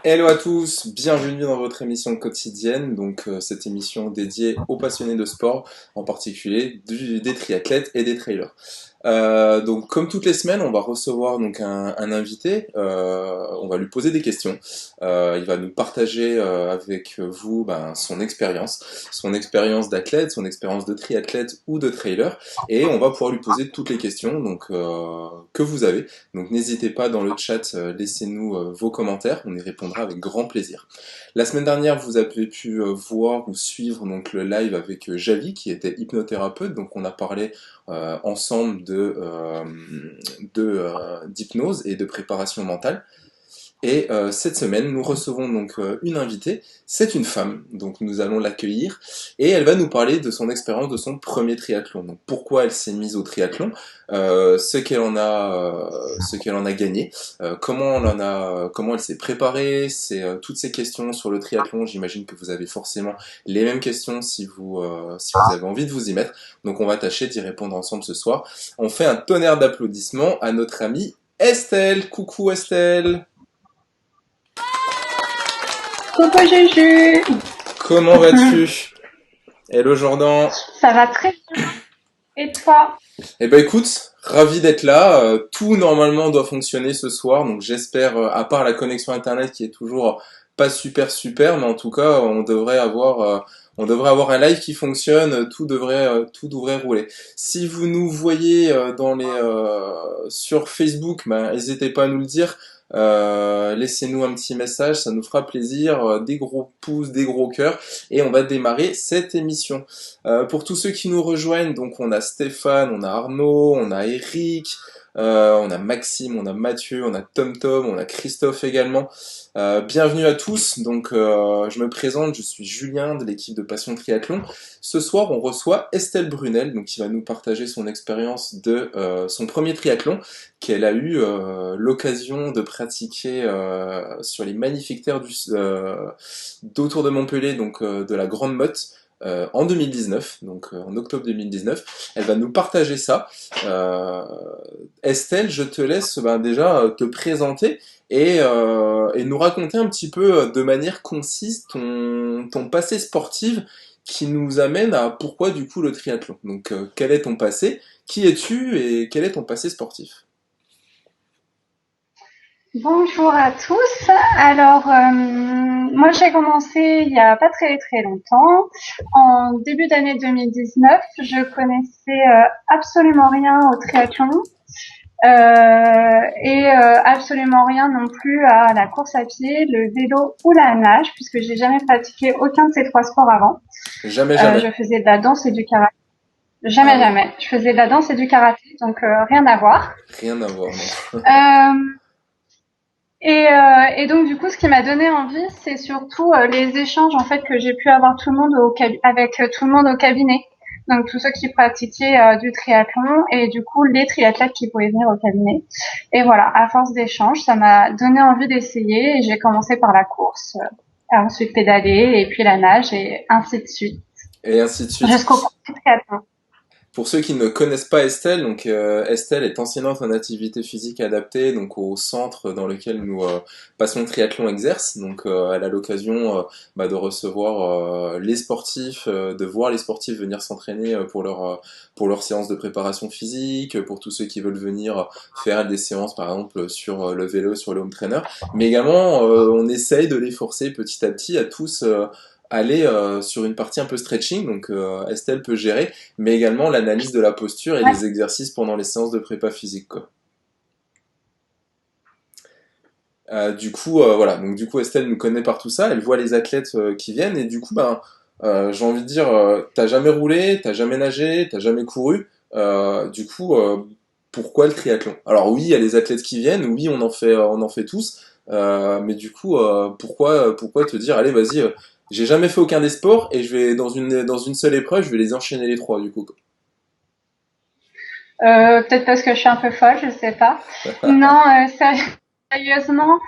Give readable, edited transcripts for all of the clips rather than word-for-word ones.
Hello à tous, bienvenue dans votre émission quotidienne, cette émission dédiée aux passionnés de sport, en particulier des triathlètes et des trailers. Donc comme toutes les semaines, on va recevoir donc un invité, on va lui poser des questions, il va nous partager avec vous son expérience d'athlète, son expérience de triathlète ou de trailer, et on va pouvoir lui poser toutes les questions que vous avez. Donc n'hésitez pas dans le chat, laissez-nous vos commentaires, on y répondra avec grand plaisir. La semaine dernière, vous avez pu voir ou suivre donc le live avec Javi qui était hypnothérapeute, donc on a parlé ensemble d'hypnose et de préparation mentale. Et cette semaine, nous recevons donc une invitée. C'est une femme, donc nous allons l'accueillir et elle va nous parler de son expérience de son premier triathlon. Donc pourquoi elle s'est mise au triathlon, ce qu'elle en a gagné, comment elle s'est préparée, c'est toutes ces questions sur le triathlon. J'imagine que vous avez forcément les mêmes questions si vous avez envie de vous y mettre. Donc on va tâcher d'y répondre ensemble ce soir. On fait un tonnerre d'applaudissements à notre amie Estelle. Coucou Estelle. Coucou Juju, Comment vas-tu? Hello Jordan. ça va très bien. Et toi? Eh ben écoute, ravi d'être là. Tout normalement doit fonctionner ce soir, donc j'espère, à part la connexion internet qui est toujours pas super, mais en tout cas on devrait avoir un live qui fonctionne. Tout devrait rouler. Si vous nous voyez sur Facebook, ben n'hésitez pas à nous le dire. Laissez-nous un petit message, ça nous fera plaisir. Des gros pouces, des gros cœurs, et on va démarrer cette émission. Pour tous ceux qui nous rejoignent, donc on a Stéphane, on a Arnaud, on a Eric, on a Maxime, on a Mathieu, on a TomTom, on a Christophe également. Bienvenue à tous. Je me présente, je suis Julien de l'équipe de Passion Triathlon. Ce soir, on reçoit Estelle Brunel, donc qui va nous partager son expérience de son premier triathlon qu'elle a eu l'occasion de pratiquer sur les magnifiques terres d'autour de Montpellier, de la Grande Motte. En 2019, en octobre 2019, elle va nous partager ça. Estelle, je te laisse déjà te présenter et nous raconter un petit peu de manière concise ton passé sportif qui nous amène à pourquoi du coup le triathlon. Quel est ton passé, qui es-tu et quel est ton passé sportif? Bonjour à tous. Alors, moi j'ai commencé il y a pas très très longtemps. En début d'année 2019, je connaissais absolument rien au triathlon et absolument rien non plus à la course à pied, le vélo ou la nage, puisque j'ai jamais pratiqué aucun de ces trois sports avant. Jamais. Je faisais de la danse et du karaté. Ah Jamais, oui, jamais. Je faisais de la danse et du karaté, donc rien à voir. rien à voir, non. Euh, et donc du coup, ce qui m'a donné envie, c'est surtout les échanges en fait que j'ai pu avoir avec tout le monde au cabinet. Donc tous ceux qui pratiquaient du triathlon et du coup les triathlètes qui pouvaient venir au cabinet. Et voilà, à force d'échanges, ça m'a donné envie d'essayer et j'ai commencé par la course, ensuite pédaler et puis la nage et ainsi de suite Et ainsi de suite. jusqu'au premier triathlon. Pour ceux qui ne connaissent pas Estelle, Estelle est enseignante en activité physique adaptée, donc au centre dans lequel nous Passion Triathlon exerce. Elle a l'occasion de recevoir les sportifs, de voir les sportifs venir s'entraîner pour leur séance de préparation physique, pour tous ceux qui veulent venir faire des séances par exemple sur le vélo, sur le home trainer. Mais également, on essaye de les forcer petit à petit à tous aller sur une partie un peu stretching, Estelle peut gérer, mais également l'analyse de la posture et Ouais. les exercices pendant les séances de prépa physique, quoi. Voilà, donc du coup Estelle nous connaît par tout ça, elle voit les athlètes qui viennent et du coup j'ai envie de dire t'as jamais roulé, t'as jamais nagé, t'as jamais couru, pourquoi le triathlon? Alors oui, il y a les athlètes qui viennent, oui on en fait tous, mais pourquoi te dire allez vas-y, j'ai jamais fait aucun des sports et je vais dans une seule épreuve, je vais les enchaîner les trois du coup. Peut-être parce que je suis un peu folle, je sais pas. Non, sérieusement,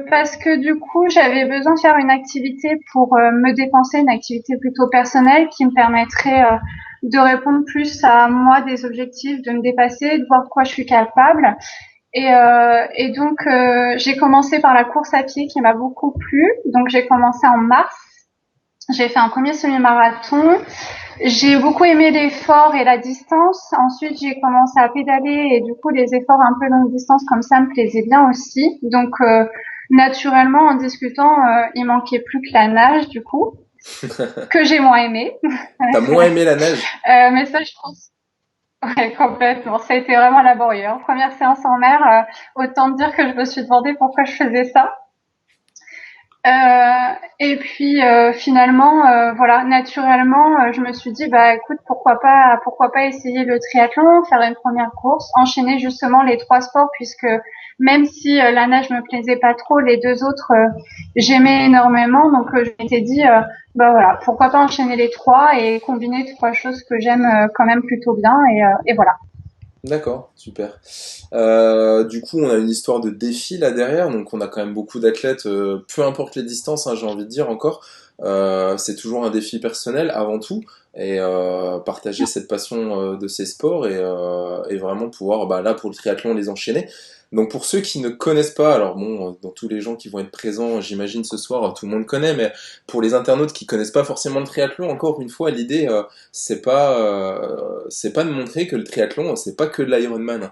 parce que du coup, j'avais besoin de faire une activité pour me dépenser, une activité plutôt personnelle qui me permettrait de répondre plus à moi des objectifs, de me dépasser, de voir de quoi je suis capable. Et donc, j'ai commencé par la course à pied qui m'a beaucoup plu. Donc, j'ai commencé en mars. J'ai fait un premier semi-marathon. J'ai beaucoup aimé l'effort et la distance. Ensuite, j'ai commencé à pédaler et du coup, les efforts un peu longue distance comme ça me plaisaient bien aussi. Donc, naturellement, en discutant, il manquait plus que la nage du coup, que j'ai moins aimé. T'as moins aimé la nage? Mais ça, je pense, ouais, complètement. Ça a été vraiment laborieux, hein. Première séance en mer, autant dire que je me suis demandé pourquoi je faisais ça. Et puis finalement, voilà, naturellement, je me suis dit, bah écoute, pourquoi pas essayer le triathlon, faire une première course, enchaîner justement les trois sports, puisque même si la nage me plaisait pas trop, les deux autres, j'aimais énormément. Donc je m'étais dit, bah voilà, pourquoi pas enchaîner les trois et combiner trois choses que j'aime quand même plutôt bien, et voilà. D'accord, super. Du coup, on a une histoire de défi là derrière, donc on a quand même beaucoup d'athlètes, peu importe les distances, hein, j'ai envie de dire encore. C'est toujours un défi personnel avant tout, et partager cette passion de ces sports et vraiment pouvoir, bah, là pour le triathlon, les enchaîner. Donc pour ceux qui ne connaissent pas, alors bon, dans tous les gens qui vont être présents, j'imagine ce soir, tout le monde connaît, mais pour les internautes qui connaissent pas forcément le triathlon, encore une fois, l'idée, c'est pas de montrer que le triathlon, c'est pas que de l'Ironman.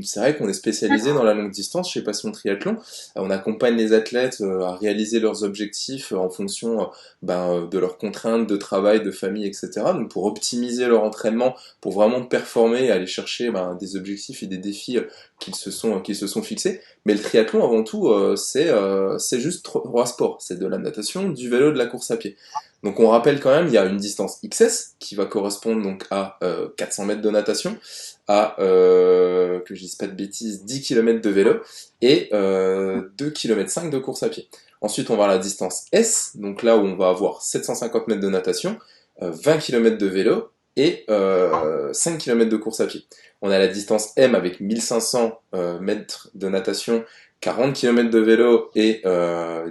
C'est vrai qu'on est spécialisé dans la longue distance chez Passion Triathlon. On accompagne les athlètes à réaliser leurs objectifs en fonction de leurs contraintes de travail, de famille, etc. Donc pour optimiser leur entraînement, pour vraiment performer et aller chercher des objectifs et des défis qu'ils se sont fixés. Mais le triathlon, avant tout, c'est juste trois sports. C'est de la natation, du vélo, de la course à pied. Donc on rappelle quand même, il y a une distance XS qui va correspondre donc à 400 mètres de natation, à, que je dise pas de bêtises, 10 km de vélo et 2,5 km de course à pied. Ensuite, on va à la distance S, donc là où on va avoir 750 mètres de natation, 20 km de vélo et 5 km de course à pied. On a la distance M avec 1500 mètres de natation, 40 km de vélo et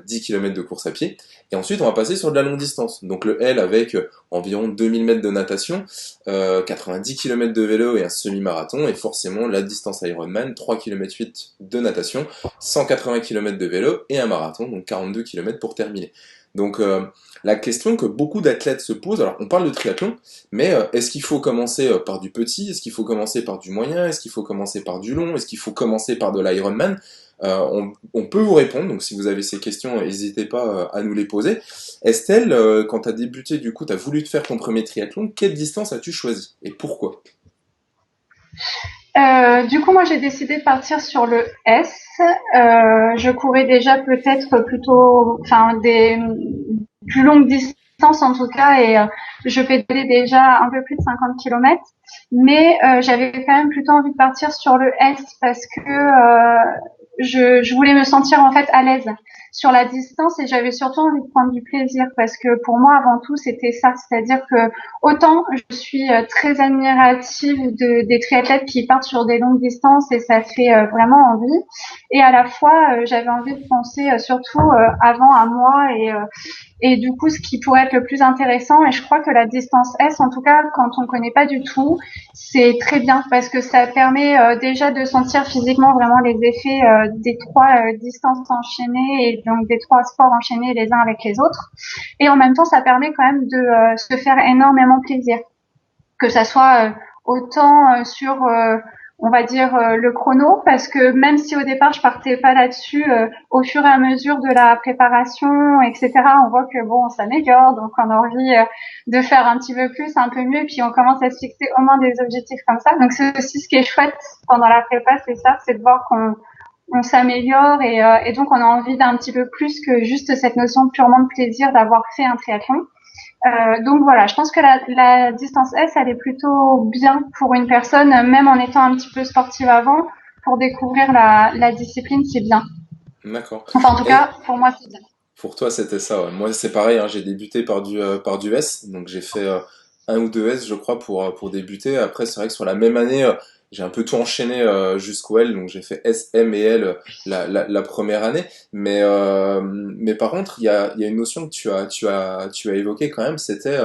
10 km de course à pied. Et ensuite, on va passer sur de la longue distance. Donc le L avec environ 2000 mètres de natation, 90 km de vélo et un semi-marathon. Et forcément, la distance Ironman, 3,8 km de natation, 180 km de vélo et un marathon, donc 42 km pour terminer. Donc la question que beaucoup d'athlètes se posent, alors on parle de triathlon, mais est-ce qu'il faut commencer par du petit? Est-ce qu'il faut commencer par du moyen? Est-ce qu'il faut commencer par du long? Est-ce qu'il faut commencer par de l'Ironman? On peut vous répondre, donc si vous avez ces questions, n'hésitez pas à nous les poser. Estelle, quand tu as débuté, du coup, tu as voulu te faire ton premier triathlon, quelle distance as-tu choisi et pourquoi? Du coup, moi, j'ai décidé de partir sur le S. Je courais déjà peut-être plutôt, enfin, des plus longues distances en tout cas, et je pédalais déjà un peu plus de 50 km. Mais j'avais quand même plutôt envie de partir sur le S parce que je voulais me sentir en fait à l'aise sur la distance et j'avais surtout envie de prendre du plaisir parce que pour moi avant tout c'était ça, c'est-à-dire que autant je suis très admirative des triathlètes qui partent sur des longues distances et ça fait vraiment envie et à la fois j'avais envie de penser surtout avant à moi et du coup, ce qui pourrait être le plus intéressant, et je crois que la distance S, en tout cas, quand on ne connaît pas du tout, c'est très bien parce que ça permet déjà de sentir physiquement vraiment les effets des trois distances enchaînées et donc des trois sports enchaînés les uns avec les autres. Et en même temps, ça permet quand même de se faire énormément plaisir, que ça soit autant sur on va dire le chrono parce que même si au départ je partais pas là-dessus au fur et à mesure de la préparation etc on voit que bon on s'améliore donc on a envie de faire un petit peu plus un peu mieux puis on commence à se fixer au moins des objectifs comme ça donc c'est aussi ce qui est chouette pendant la prépa c'est ça c'est de voir qu'on on s'améliore et donc on a envie d'un petit peu plus que juste cette notion purement de plaisir d'avoir fait un triathlon donc voilà, je pense que la distance S, elle est plutôt bien pour une personne, même en étant un petit peu sportive avant, pour découvrir la discipline, c'est bien. D'accord. Enfin, en tout Et cas, pour moi, c'est bien. pour toi, c'était ça, ouais. Moi, c'est pareil, hein, j'ai débuté par du S, donc j'ai fait un ou deux S, je crois, pour débuter. Après, c'est vrai que sur la même année, j'ai un peu tout enchaîné jusqu'au L, donc j'ai fait S, M et L la première année. Mais par contre, il y a une notion que tu as évoquée quand même, c'était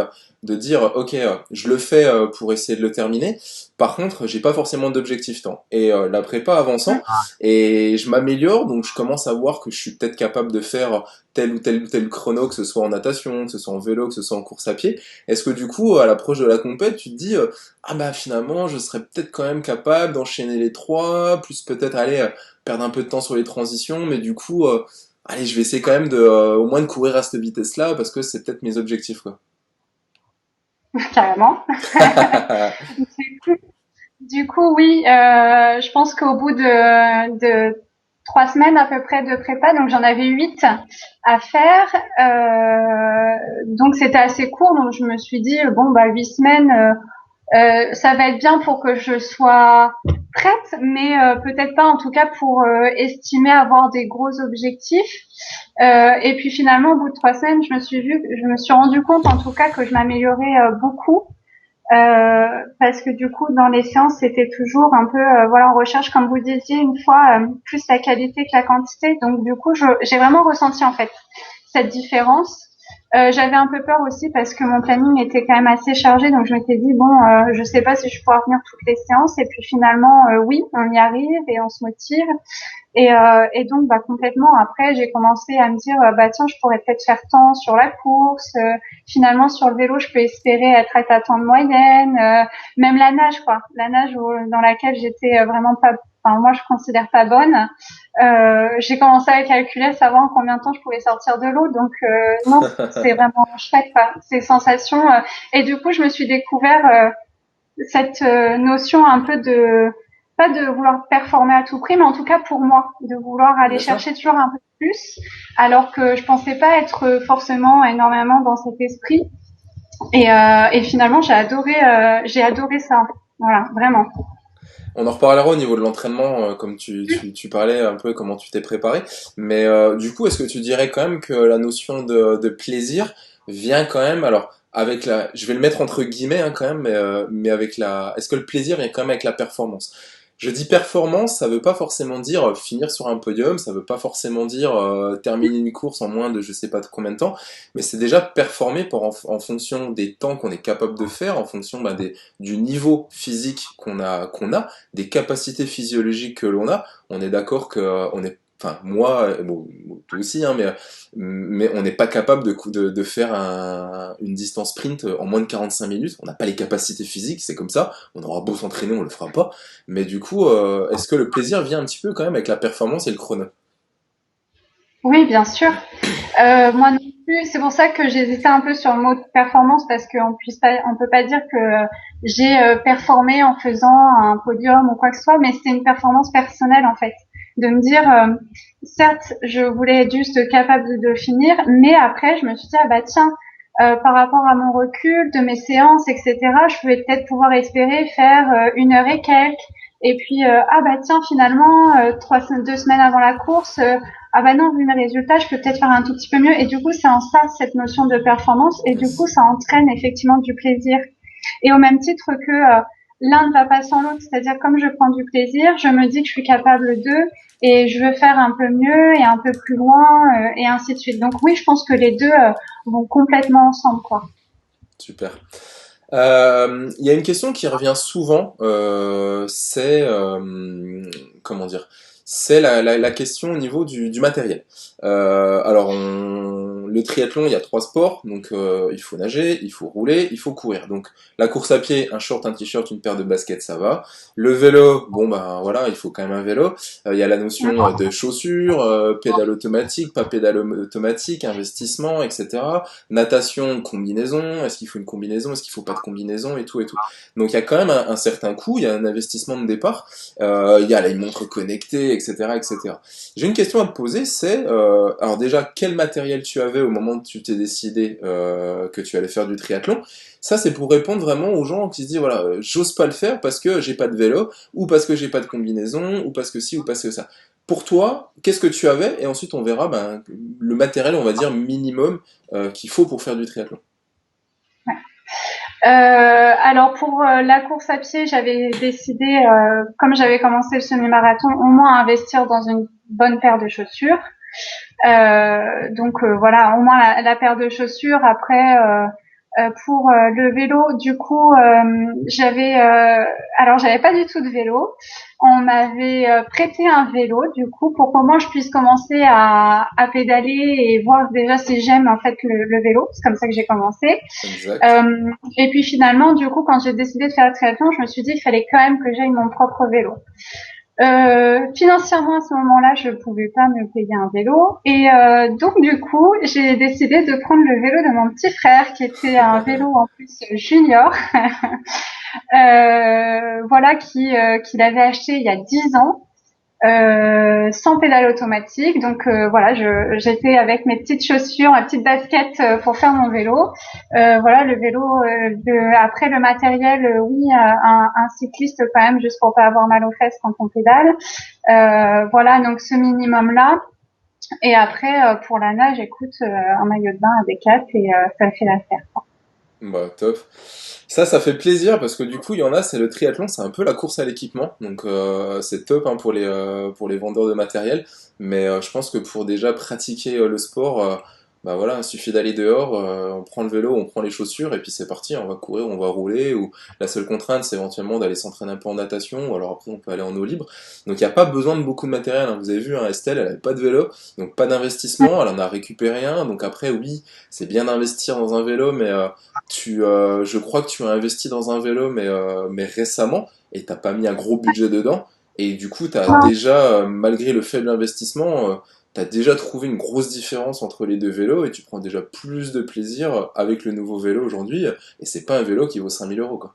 de dire ok, je le fais pour essayer de le terminer. Par contre, j'ai pas forcément d'objectif temps. Et la prépa avançant, et je m'améliore, donc je commence à voir que je suis peut-être capable de faire tel ou tel chrono, que ce soit en natation, que ce soit en vélo, que ce soit en course à pied. Est-ce que du coup, à l'approche de la compète, tu te dis ah bah finalement, je serais peut-être quand même capable d'enchaîner les trois, plus peut-être aller perdre un peu de temps sur les transitions, mais du coup, allez, je vais essayer quand même de au moins de courir à cette vitesse-là parce que c'est peut-être mes objectifs quoi. Carrément. Du coup, oui, je pense qu'au bout de 3 semaines à peu près de prépa, donc j'en avais 8 à faire, donc c'était assez court, donc je me suis dit bon bah 8 semaines, ça va être bien pour que je sois prête, mais peut-être pas en tout cas pour estimer avoir des gros objectifs. Et puis finalement, au bout de 3 semaines, je me suis rendu compte en tout cas que je m'améliorais beaucoup. Parce que du coup, dans les séances, c'était toujours un peu, voilà, on recherche, comme vous disiez, une fois plus la qualité que la quantité. Donc du coup, j'ai vraiment ressenti en fait cette différence. J'avais un peu peur aussi parce que mon planning était quand même assez chargé, donc je m'étais dit bon, je sais pas si je pourrais venir toutes les séances. Et puis finalement, oui, on y arrive et on se motive. Et donc, bah, complètement. Après, j'ai commencé à me dire, bah tiens, je pourrais peut-être faire tant sur la course. Finalement, sur le vélo, je peux espérer être à temps de moyenne. Même la nage, quoi. La nage dans laquelle j'étais vraiment pas, enfin moi, je considère pas bonne. J'ai commencé à calculer, savoir en combien de temps je pouvais sortir de l'eau. Donc non, c'est vraiment chouette, quoi. Ces sensations. Et du coup, je me suis découvert cette notion un peu de pas de vouloir performer à tout prix, mais en tout cas pour moi, de vouloir aller Bien sûr. chercher toujours un peu plus, alors que je pensais pas être forcément énormément dans cet esprit. Et finalement, j'ai adoré ça. Voilà, vraiment. On en reparlera au niveau de l'entraînement, comme tu parlais un peu comment tu t'es préparé. Mais du coup, est-ce que tu dirais quand même que la notion de plaisir vient quand même, alors avec la, je vais le mettre entre guillemets hein, quand même, mais avec la, est-ce que le plaisir vient quand même avec la performance? Je dis performance, ça veut pas forcément dire finir sur un podium, ça veut pas forcément dire terminer une course en moins de je sais pas de combien de temps, mais c'est déjà performer en fonction des temps qu'on est capable de faire, en fonction bah, du niveau physique qu'on a, des capacités physiologiques que l'on a. On est d'accord que on est, enfin moi, bon, toi aussi, hein, mais on n'est pas capable de faire une distance sprint en moins de 45 minutes. On n'a pas les capacités physiques, c'est comme ça. On aura beau s'entraîner, on le fera pas. Mais du coup, est-ce que le plaisir vient un petit peu quand même avec la performance et le chrono? Oui, bien sûr. Moi non plus. C'est pour ça que j'hésitais un peu sur le mot de performance parce on peut pas dire que j'ai performé en faisant un podium ou quoi que ce soit, mais c'est une performance personnelle en fait. De me dire, certes, je voulais être juste capable de finir, mais après, je me suis dit, ah bah tiens, par rapport à mon recul, de mes séances, etc., je vais peut-être pouvoir espérer faire 1 heure et quelques. Et puis, ah bah tiens, finalement, 2 semaines avant la course, ah bah non, vu mes résultats, je peux peut-être faire un tout petit peu mieux. Et du coup, c'est en ça, cette notion de performance. Et du coup, Yes. ça entraîne effectivement du plaisir. Et au même titre que l'un ne va pas sans l'autre, c'est-à-dire comme je prends du plaisir, je me dis que je suis capable d'eux et je veux faire un peu mieux et un peu plus loin et ainsi de suite. Donc oui, je pense que les deux vont complètement ensemble, quoi. Super. Il y a une question qui revient souvent, c'est comment dire, c'est la question au niveau du matériel. Alors, le triathlon, il y a trois sports, donc il faut nager, il faut rouler, il faut courir. Donc, la course à pied, un short, un t-shirt, une paire de baskets, ça va. Le vélo, bon ben voilà, il faut quand même un vélo. Il y a la notion de chaussures, pédale automatique, pas pédale automatique, investissement, etc. Natation, combinaison, est-ce qu'il faut une combinaison, est-ce qu'il faut pas de combinaison et tout et tout. Donc il y a quand même un certain coût, il y a un investissement de départ, il y a les montres connectées, etc., etc. J'ai une question à te poser, c'est alors déjà quel matériel tu avais au moment où tu t'es décidé que tu allais faire du triathlon. Ça c'est pour répondre vraiment aux gens qui se disent voilà j'ose pas le faire parce que j'ai pas de vélo ou parce que j'ai pas de combinaison ou parce que ci ou parce que ça. Pour toi, qu'est-ce que tu avais? Et ensuite on verra ben, le matériel on va dire minimum qu'il faut pour faire du triathlon. Alors pour la course à pied, j'avais décidé, comme j'avais commencé le semi-marathon, au moins investir dans une bonne paire de chaussures. Donc voilà, au moins la paire de chaussures. Après, pour le vélo. Du coup, j'avais pas du tout de vélo. On m'avait prêté un vélo, du coup, pour qu'au moins je puisse commencer à pédaler et voir déjà si j'aime en fait le vélo. C'est comme ça que j'ai commencé. Exact. Et puis finalement, du coup, quand j'ai décidé de faire le triathlon, je me suis dit qu'il fallait quand même que j'aille mon propre vélo. Financièrement, à ce moment-là, je pouvais pas me payer un vélo. Et donc, du coup, j'ai décidé de prendre le vélo de mon petit frère, qui était un vélo en plus junior, voilà, qu'il avait acheté il y a 10 ans. Sans pédale automatique. Donc voilà, j'étais avec mes petites chaussures, ma petite basket pour faire mon vélo. Voilà, le vélo. Après le matériel, oui, un cycliste quand même, juste pour pas avoir mal aux fesses quand on pédale. Voilà, donc ce minimum là. Et après pour la nage, écoute, un maillot de bain, un Décathlon et ça fait l'affaire. Bah, top. Ça fait plaisir parce que du coup, il y en a, c'est le triathlon, c'est un peu la course à l'équipement. Donc, c'est top hein, pour les vendeurs de matériel. Mais je pense que pour déjà pratiquer le sport, bah voilà, il suffit d'aller dehors, on prend le vélo, on prend les chaussures et puis c'est parti, on va courir, on va rouler. Ou la seule contrainte, c'est éventuellement d'aller s'entraîner un peu en natation. Ou alors après, on peut aller en eau libre. Donc, il n'y a pas besoin de beaucoup de matériel, hein. Vous avez vu, hein, Estelle, elle n'avait pas de vélo, donc pas d'investissement. Elle en a récupéré un. Donc après, oui, c'est bien d'investir dans un vélo, mais je crois que tu as investi dans un vélo, mais récemment, et t'as pas mis un gros budget dedans. Et du coup, t'as déjà, malgré le faible investissement, t'as déjà trouvé une grosse différence entre les deux vélos et tu prends déjà plus de plaisir avec le nouveau vélo aujourd'hui. Et c'est pas un vélo qui vaut 5 000 euros, quoi.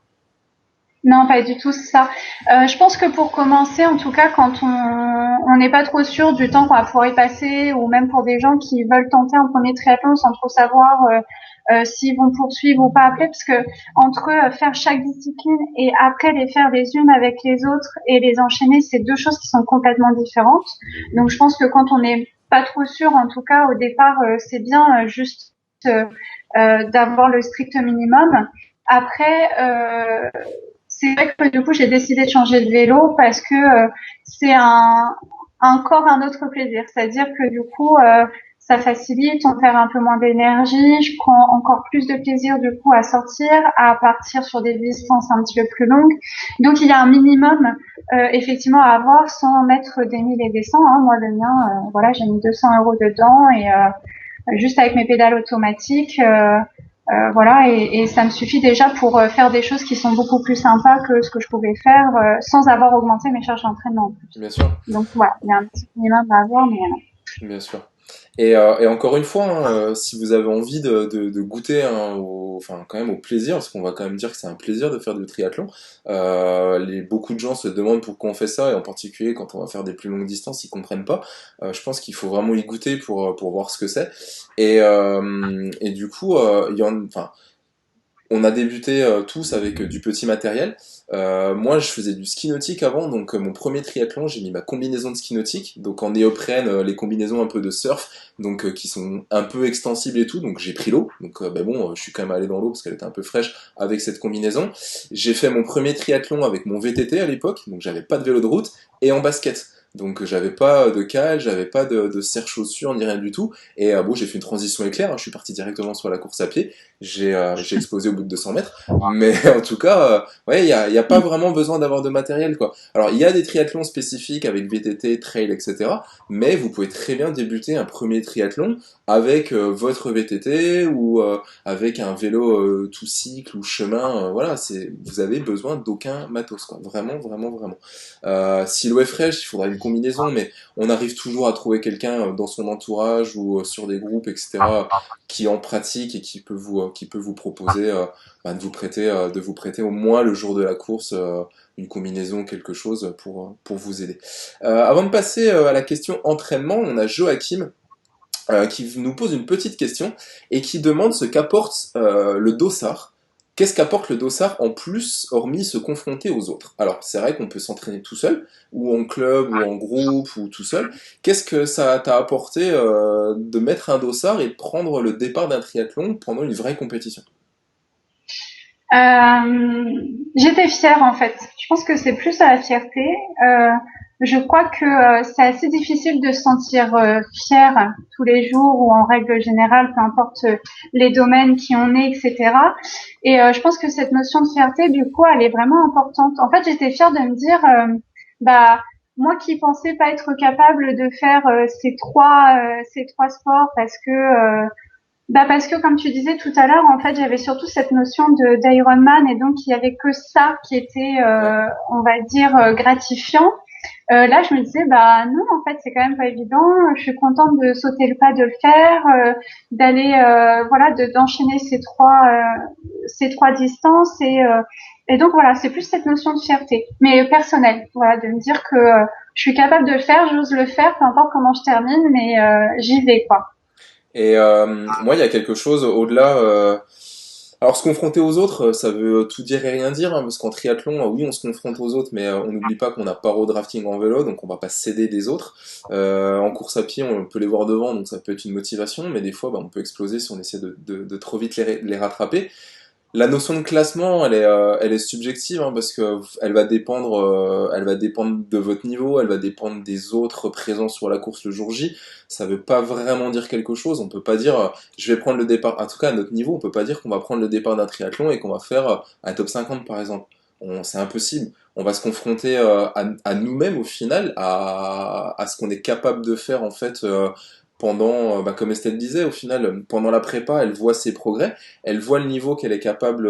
Non, pas du tout, c'est ça. Je pense que pour commencer, en tout cas, quand on n'est pas trop sûr du temps qu'on va pouvoir y passer, ou même pour des gens qui veulent tenter un premier triathlon sans trop savoir s'ils vont poursuivre ou pas après, parce que entre faire chaque discipline et après les faire les unes avec les autres et les enchaîner, c'est deux choses qui sont complètement différentes. Donc, je pense que quand on n'est pas trop sûr, en tout cas, au départ, c'est bien juste d'avoir le strict minimum. Après, c'est vrai que du coup j'ai décidé de changer de vélo parce que c'est encore un autre plaisir, c'est-à-dire que du coup ça facilite, on perd un peu moins d'énergie, je prends encore plus de plaisir du coup à sortir, à partir sur des distances un petit peu plus longues. Donc il y a un minimum effectivement à avoir sans mettre des 1000 et des 100. Hein. Moi le mien, voilà, j'ai mis 200 € dedans et juste avec mes pédales automatiques. Voilà, et ça me suffit déjà pour faire des choses qui sont beaucoup plus sympas que ce que je pouvais faire sans avoir augmenté mes charges d'entraînement en plus. Bien sûr. Donc voilà, il y a un petit minimum à avoir, mais Bien sûr. Et encore une fois, hein, si vous avez envie de goûter hein, enfin, quand même au plaisir, parce qu'on va quand même dire que c'est un plaisir de faire du triathlon, beaucoup de gens se demandent pourquoi on fait ça, et en particulier quand on va faire des plus longues distances, ils comprennent pas. Je pense qu'il faut vraiment y goûter pour voir ce que c'est. Et du coup, enfin, on a débuté tous avec du petit matériel. Moi, je faisais du ski nautique avant, donc mon premier triathlon, j'ai mis ma combinaison de ski nautique, donc en néoprène, les combinaisons un peu de surf, donc qui sont un peu extensibles et tout. Donc j'ai pris l'eau, donc ben bon, je suis quand même allé dans l'eau parce qu'elle était un peu fraîche avec cette combinaison. J'ai fait mon premier triathlon avec mon VTT à l'époque, donc j'avais pas de vélo de route et en basket. Donc j'avais pas de cale, j'avais pas de serre-chaussures ni rien du tout. Et bon, j'ai fait une transition éclair, hein, je suis parti directement sur la course à pied. J'ai explosé au bout de 200 mètres. Mais en tout cas, ouais, y a pas vraiment besoin d'avoir de matériel, quoi. Alors, il y a des triathlons spécifiques avec VTT, trail, etc. Mais vous pouvez très bien débuter un premier triathlon avec votre VTT ou avec un vélo tout cycle ou chemin. Voilà, vous avez besoin d'aucun matos, quoi. Vraiment, vraiment, vraiment. Si l'eau est fraîche, il faudra une combinaison, mais on arrive toujours à trouver quelqu'un dans son entourage ou sur des groupes, etc., qui en pratique et qui peut vous proposer bah, de vous prêter au moins le jour de la course une combinaison, quelque chose pour vous aider. Avant de passer à la question entraînement, on a Joachim qui nous pose une petite question et qui demande ce qu'apporte le dossard. Qu'est-ce qu'apporte le dossard en plus, hormis se confronter aux autres? Alors, c'est vrai qu'on peut s'entraîner tout seul, ou en club, ou en groupe, ou tout seul. Qu'est-ce que ça t'a apporté de mettre un dossard et de prendre le départ d'un triathlon pendant une vraie compétition? j'étais fière en fait. Je pense que c'est plus à la fierté. je crois que c'est assez difficile de se sentir fier tous les jours ou en règle générale, peu importe les domaines qui on est, etc. Et je pense que cette notion de fierté, du coup, elle est vraiment importante. En fait, j'étais fière de me dire, bah moi qui pensais pas être capable de faire ces trois sports parce que comme tu disais tout à l'heure, en fait, j'avais surtout cette notion de d'Ironman et donc il y avait que ça qui était, Ouais. on va dire, gratifiant. Là, je me disais, bah non, en fait, c'est quand même pas évident. Je suis contente de sauter le pas, de le faire, d'aller, voilà, d'enchaîner ces trois distances et donc voilà, c'est plus cette notion de fierté, mais personnelle, voilà, de me dire que je suis capable de le faire, j'ose le faire, peu importe comment je termine, mais j'y vais, quoi. Et moi, il y a quelque chose au-delà. Alors, se confronter aux autres, ça veut tout dire et rien dire, hein, parce qu'en triathlon, oui, on se confronte aux autres, mais on n'oublie pas qu'on a pas road drafting en vélo, donc on va pas céder des autres. En course à pied, on peut les voir devant, donc ça peut être une motivation, mais des fois, bah, on peut exploser si on essaie de trop vite les rattraper. La notion de classement, elle est subjective, hein, parce que elle va dépendre de votre niveau, elle va dépendre des autres présents sur la course le jour J. Ça veut pas vraiment dire quelque chose. On peut pas dire, je vais prendre le départ. En tout cas, à notre niveau, on peut pas dire qu'on va prendre le départ d'un triathlon et qu'on va faire un top 50 par exemple. C'est impossible. On va se confronter à nous-mêmes au final, à ce qu'on est capable de faire en fait pendant, bah, comme Estelle disait, au final, pendant la prépa, elle voit ses progrès, elle voit le niveau qu'elle est capable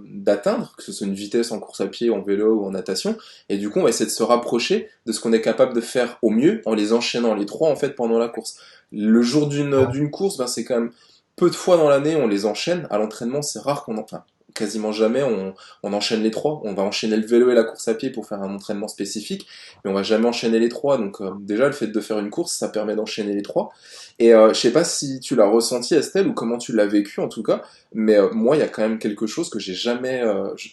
d'atteindre, que ce soit une vitesse en course à pied, en vélo ou en natation, et du coup on va essayer de se rapprocher de ce qu'on est capable de faire au mieux en les enchaînant les trois en fait pendant la course. Le jour d'une course, ben, c'est quand même peu de fois dans l'année on les enchaîne. À l'entraînement, c'est rare qu'on enfin quasiment jamais on enchaîne les trois. On va enchaîner le vélo et la course à pied pour faire un entraînement spécifique, mais on va jamais enchaîner les trois. Donc déjà le fait de faire une course, ça permet d'enchaîner les trois. Et je sais pas si tu l'as ressenti Estelle ou comment tu l'as vécu en tout cas, mais moi, il y a quand même quelque chose que j'ai jamais,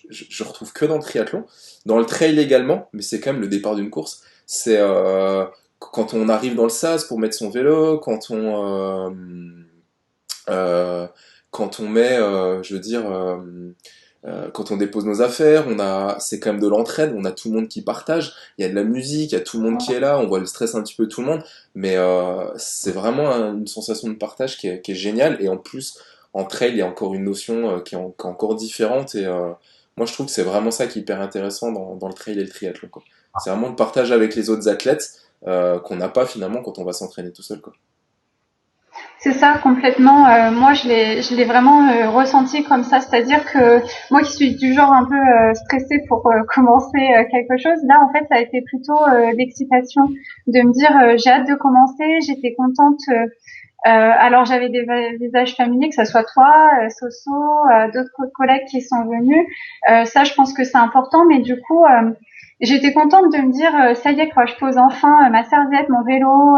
je retrouve que dans le triathlon, dans le trail également, mais c'est quand même le départ d'une course. C'est quand on arrive dans le sas pour mettre son vélo, euh, quand on met, je veux dire, quand on dépose nos affaires, c'est quand même de l'entraide, on a tout le monde qui partage, il y a de la musique, il y a tout le monde qui est là, on voit le stress un petit peu de tout le monde, mais c'est vraiment une sensation de partage qui est géniale, et en plus, en trail, il y a encore une notion qui est encore différente, et moi je trouve que c'est vraiment ça qui est hyper intéressant dans le trail et le triathlon, quoi. C'est vraiment le partage avec les autres athlètes qu'on n'a pas finalement quand on va s'entraîner tout seul, quoi. C'est ça complètement. Moi, je l'ai vraiment ressenti comme ça, c'est-à-dire que moi qui suis du genre un peu stressée pour commencer quelque chose, là en fait, ça a été plutôt l'excitation de me dire j'ai hâte de commencer. J'étais contente. Alors j'avais des visages familiers, que ce soit toi, Soso, d'autres collègues qui sont venus. Ça, je pense que c'est important, mais du coup. J'étais contente de me dire ça y est quoi, je pose enfin ma serviette, mon vélo,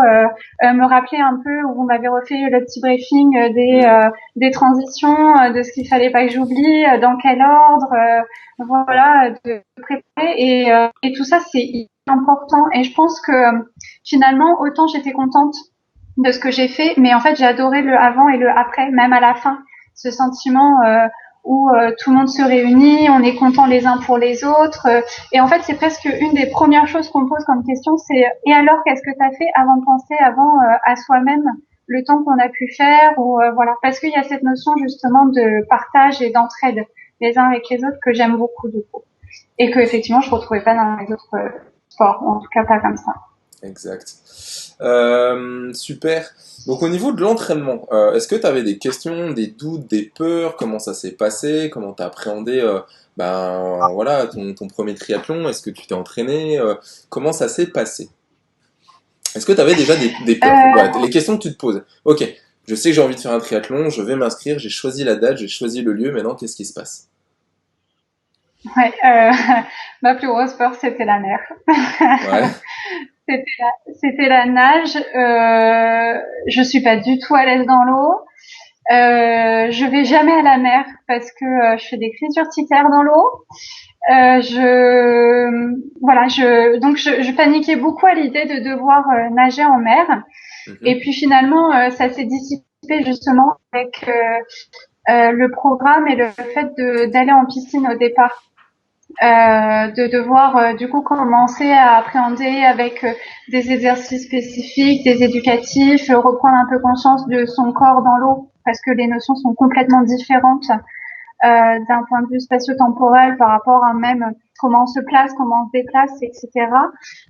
me rappeler un peu où vous m'avez refait le petit briefing Hmm. des transitions, de ce qu'il fallait pas que j'oublie, dans quel ordre, voilà, de préparer et tout ça c'est hyper important et je pense que finalement autant j'étais contente de ce que j'ai fait, mais en fait j'ai adoré le avant et le après, même à la fin, ce sentiment où tout le monde se réunit, on est content les uns pour les autres. Et en fait, c'est presque une des premières choses qu'on pose comme question, c'est et alors qu'est-ce que tu as fait avant de penser avant à soi-même, le temps qu'on a pu faire ou voilà, parce qu'il y a cette notion justement de partage et d'entraide les uns avec les autres que j'aime beaucoup du coup et que effectivement je retrouvais pas dans les autres sports, ou en tout cas pas comme ça. Exact. Super. Donc au niveau de l'entraînement, est-ce que tu avais des questions, des doutes, des peurs? Comment ça s'est passé? Comment t'as appréhendé ben voilà ton premier triathlon? Est-ce que tu t'es entraîné? Comment ça s'est passé? Est-ce que tu avais déjà des peurs? Voilà, Euh, les questions que tu te poses. Ok, je sais que j'ai envie de faire un triathlon, je vais m'inscrire, j'ai choisi la date, j'ai choisi le lieu, maintenant qu'est-ce qui se passe? ouais, ma plus grosse peur c'était la mer. Ouais. C'était la nage. Je suis pas du tout à l'aise dans l'eau. Je vais jamais à la mer parce que je fais des crises urticaires dans l'eau. Voilà, donc je paniquais beaucoup à l'idée de devoir nager en mer. Et Mhm. puis finalement, ça s'est dissipé justement avec le programme et le fait d'aller en piscine au départ. de devoir du coup commencer à appréhender avec des exercices spécifiques, des éducatifs, reprendre un peu conscience de son corps dans l'eau parce que les notions sont complètement différentes d'un point de vue spatio-temporel par rapport à même comment on se place, comment on se déplace, etc.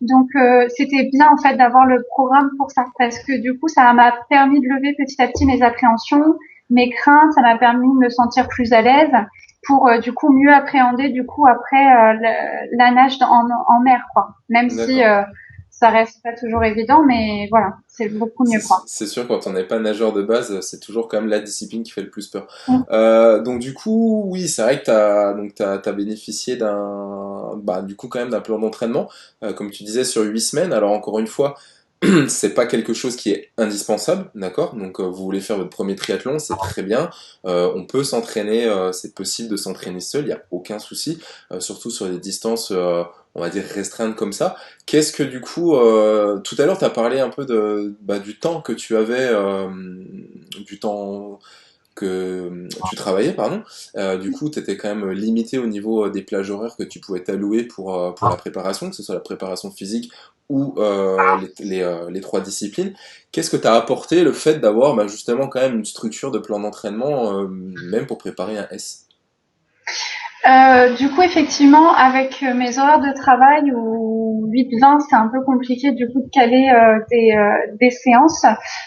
Donc c'était bien en fait d'avoir le programme pour ça parce que du coup ça m'a permis de lever petit à petit mes appréhensions, mes craintes, ça m'a permis de me sentir plus à l'aise pour du coup mieux appréhender du coup après la nage en mer quoi. Même si D'accord. ça reste pas toujours évident, mais voilà, c'est beaucoup mieux quoi. C'est sûr, quand on n'est pas nageur de base, c'est toujours quand même la discipline qui fait le plus peur. Mm. Donc du coup, oui, c'est vrai que t'as bénéficié du coup quand même d'un plan d'entraînement, comme tu disais, sur 8 semaines. Alors encore une fois, c'est pas quelque chose qui est indispensable, d'accord? Donc vous voulez faire votre premier triathlon, c'est très bien. On peut s'entraîner, c'est possible de s'entraîner seul, il n'y a aucun souci, surtout sur des distances, on va dire restreintes comme ça. Qu'est-ce que du coup, tout à l'heure tu as parlé un peu du temps que tu avais, du temps que tu travaillais, pardon. Du coup, tu étais quand même limité au niveau des plages horaires que tu pouvais t'allouer pour la préparation, que ce soit la préparation physique ou les trois disciplines. Qu'est-ce que t'as apporté le fait d'avoir justement quand même une structure de plan d'entraînement, même pour préparer un S? Du coup, effectivement, avec mes horaires de travail où 8-20, c'est un peu compliqué du coup de caler des séances.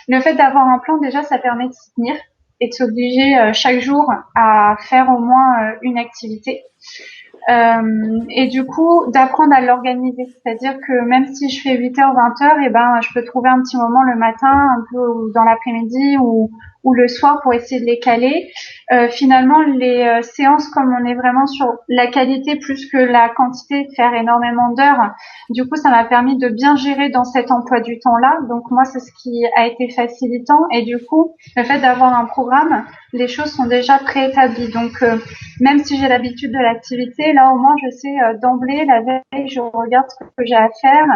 Le fait d'avoir un plan, déjà, ça permet de s'y tenir et de s'obliger chaque jour à faire au moins une activité. Et du coup, d'apprendre à l'organiser. C'est-à-dire que même si je fais 8h, 20h, et ben, je peux trouver un petit moment le matin, un peu dans l'après-midi ou le soir pour essayer de les caler. Finalement, les séances, comme on est vraiment sur la qualité plus que la quantité, de faire énormément d'heures, du coup, ça m'a permis de bien gérer dans cet emploi du temps-là. Donc moi, c'est ce qui a été facilitant. Et du coup, le fait d'avoir un programme, les choses sont déjà préétablies. Donc, même si j'ai l'habitude de l'activité, là au moins je sais d'emblée, la veille, je regarde ce que j'ai à faire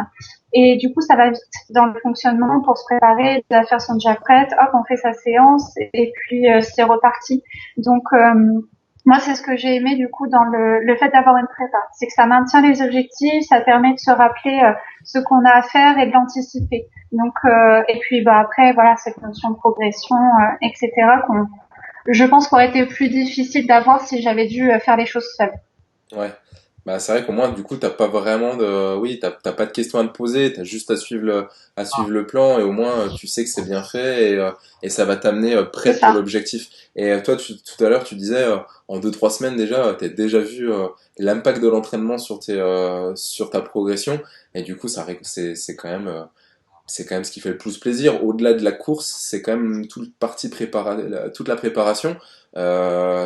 et du coup ça va vite dans le fonctionnement pour se préparer, les affaires sont déjà prêtes, hop on fait sa séance et puis c'est reparti. Donc moi c'est ce que j'ai aimé du coup dans le fait d'avoir une prépa, c'est que ça maintient les objectifs, ça permet de se rappeler ce qu'on a à faire et de l'anticiper. Donc et puis après voilà cette notion de progression etc qu'on je pense qu'aurait été plus difficile d'avoir si j'avais dû faire les choses seule. Ouais. Bah, c'est vrai qu'au moins, du coup, t'as pas vraiment oui, t'as pas de questions à te poser, t'as juste à suivre le plan et au moins, tu sais que c'est bien fait et ça va t'amener C'est prêt pour ça. l'objectif. Et toi, tout à l'heure, tu disais, en 2, 3 semaines déjà, t'as déjà vu l'impact de l'entraînement sur ta progression et du coup, c'est quand même ce qui fait le plus plaisir. Au-delà de la course, c'est quand même toute la préparation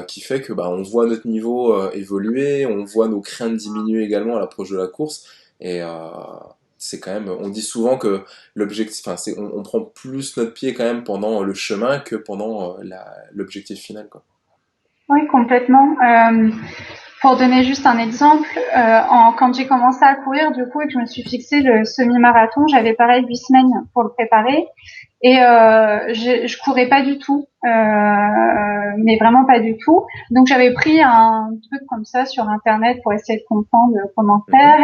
qui fait que on voit notre niveau évoluer, on voit nos craintes diminuer également à l'approche de la course. Et c'est quand même, on dit souvent que l'objectif, enfin, on prend plus notre pied quand même pendant le chemin que pendant l'objectif final, quoi. Oui, complètement. Pour donner juste un exemple, quand j'ai commencé à courir, du coup, et que je me suis fixé le semi-marathon, j'avais pareil 8 semaines pour le préparer et je courais pas du tout, mais vraiment pas du tout. Donc j'avais pris un truc comme ça sur internet pour essayer de comprendre comment Mhm. faire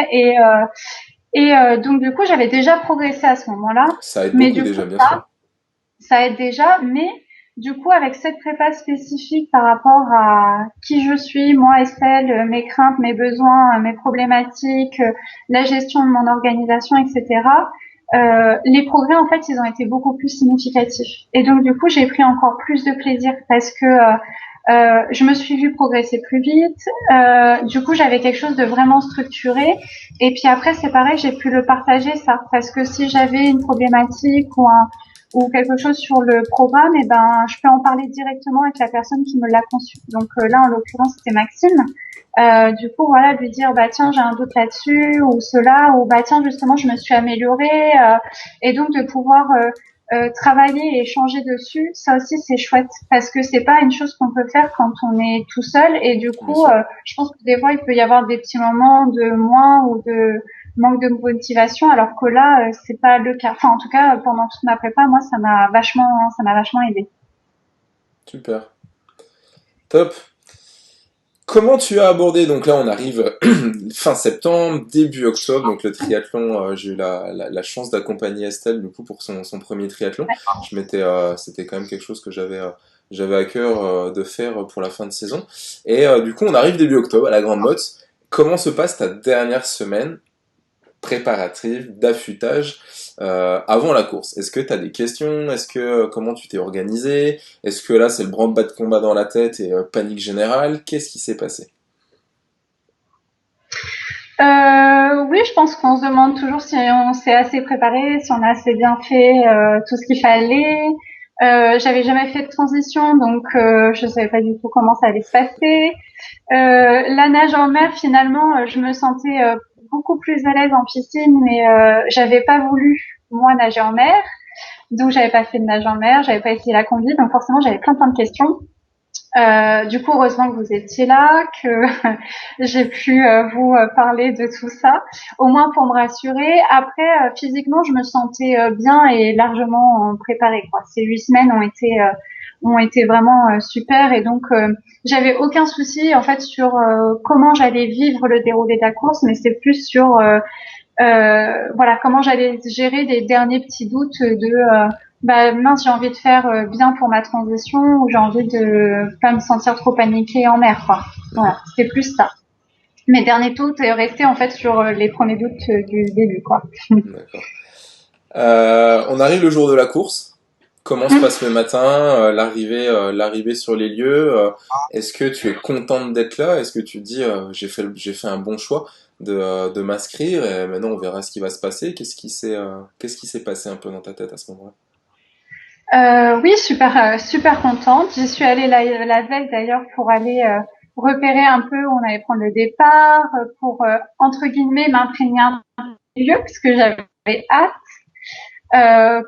donc du coup j'avais déjà progressé à ce moment-là, Ça aide mais beaucoup du coup déjà, bien sûr. ça aide déjà, mais du coup, avec cette prépa spécifique par rapport à qui je suis, moi, Estelle, mes craintes, mes besoins, mes problématiques, la gestion de mon organisation, etc., les progrès, en fait, ils ont été beaucoup plus significatifs. Et donc, du coup, j'ai pris encore plus de plaisir parce que je me suis vue progresser plus vite. Du coup, j'avais quelque chose de vraiment structuré. Et puis après, c'est pareil, j'ai pu le partager ça. Parce que si j'avais une problématique ou quelque chose sur le programme, et ben, je peux en parler directement avec la personne qui me l'a conçu. Donc là, en l'occurrence, c'était Maxime. Du coup, voilà, lui dire, bah tiens, j'ai un doute là-dessus ou cela, ou bah tiens, justement, je me suis améliorée, et donc de pouvoir travailler et échanger dessus, ça aussi c'est chouette parce que c'est pas une chose qu'on peut faire quand on est tout seul et du Bien coup, sûr. je pense que des fois il peut y avoir des petits moments de moins ou de manque de motivation alors que là c'est pas le cas. Enfin en tout cas pendant toute ma prépa, moi ça m'a vachement aidé. Super. Top. Comment tu as abordé, donc là on arrive fin septembre, début octobre, donc le triathlon, j'ai eu la chance d'accompagner Estelle du coup pour son premier triathlon. C'était quand même quelque chose que j'avais à cœur de faire pour la fin de saison. Et du coup on arrive début octobre à la Grande Motte. Comment se passe ta dernière semaine préparative, d'affûtage avant la course? Est-ce que tu as des questions? Comment tu t'es organisé? Est-ce que là c'est le branle-bas de combat dans la tête et panique générale? Qu'est-ce qui s'est passé? Oui, je pense qu'on se demande toujours si on s'est assez préparé, si on a assez bien fait tout ce qu'il fallait. J'avais jamais fait de transition, donc je savais pas du tout comment ça allait se passer. La nage en mer, finalement, je me sentais beaucoup plus à l'aise en piscine, mais j'avais pas voulu moi nager en mer, donc j'avais pas fait de nage en mer, j'avais pas essayé la combi, donc forcément j'avais plein de questions. Du coup, heureusement que vous étiez là, que j'ai pu vous parler de tout ça, au moins pour me rassurer. Après, physiquement, je me sentais bien et largement préparée, quoi. Ces 8 semaines ont été vraiment super, et donc j'avais aucun souci en fait sur comment j'allais vivre le déroulé de la course, mais c'est plus sur voilà, comment j'allais gérer les derniers petits doutes de bah mince, j'ai envie de faire bien pour ma transition, ou j'ai envie de pas me sentir trop paniquée en mer, quoi. Mhm. Voilà, c'était plus ça. Mes derniers doutes est resté en fait sur les premiers doutes du début, quoi. D'accord. On arrive le jour de la course. Comment se passe le matin, l'arrivée sur les lieux? Est-ce que tu es contente d'être là? Est-ce que tu te dis j'ai fait un bon choix de m'inscrire et maintenant on verra ce qui va se passer? Qu'est-ce qui s'est passé un peu dans ta tête à ce moment-là? Oui, super contente. J'y suis allée la veille d'ailleurs pour aller repérer un peu où on allait prendre le départ, pour entre guillemets m'imprégner un peu du lieu, parce que j'avais hâte.